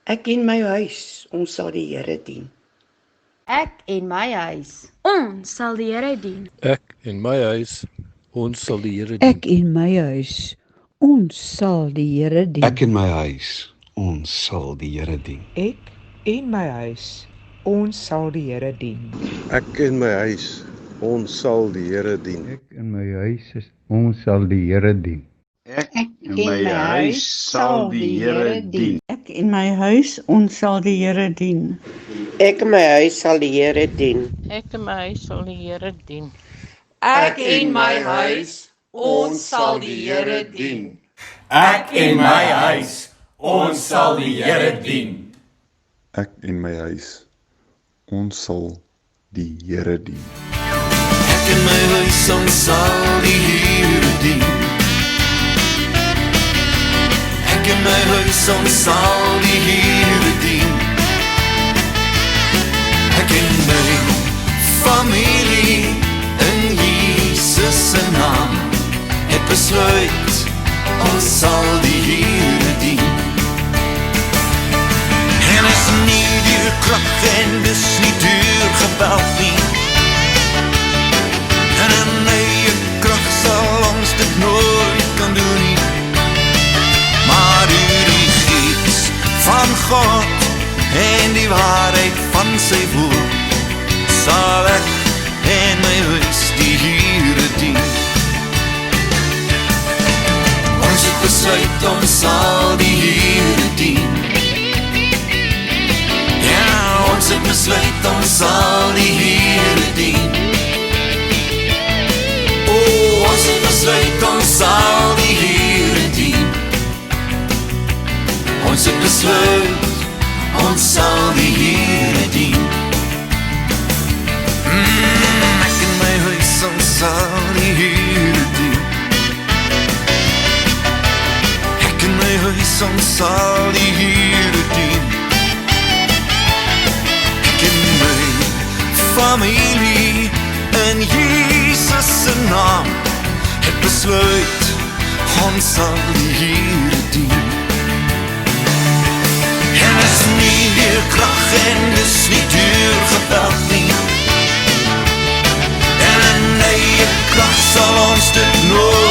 Ek en my huis, ons sal die Here dien. Ek en my huis, Ons sal die Here dien. Ek en my huis, ons sal die Here dien. Ek en my huis, ons sal die Here dien. Ek en my huis, ons sal die Here dien. Ek en my huis, ons sal die Here dien. Ek en my huis, ons sal die Here dien. Ek en my huis, ons sal die Here dien. Ek en my huis sal die Here dien. Ek en my huis, ons sal die Here dien. Ek en my huis sal die Here dien. Ek en my huis sal die Here dien. Ek en my huis, ons sal die Here dien. Ek en my huis, ons sal die Here dien. Ek en my huis, ons sal die Here dien. Ek en my huis, ons sal die Here dien. Ek en my huis, ons sal die Here dien. Ek en my familie in Jesus se naam het besluit, ons sal die Here dien. En is nie deur krag en dis nie deur geweld nie. En in eie krag sal ons dit nooit kan doen nie. Maar deur die Gees van God en die waarheid van sy woord sal ek en my huis die Here dien. Ons het besluit, ons sal die Here dien. Ja, ons het besluit, ons sal die Here dien. Oh, ons het besluit, ons sal die Here dien. Ons het besluit, ons sal die Here dien. Ek en my huis, ons sal die Here dien. Ek en my huis, ons sal die Here dien. Ek en my familie in Jesus se naam het besluit, ons sal die Here dien. En is nie deur krag en dis nie deur geweld nie. En in eie krag sal ons dit nooit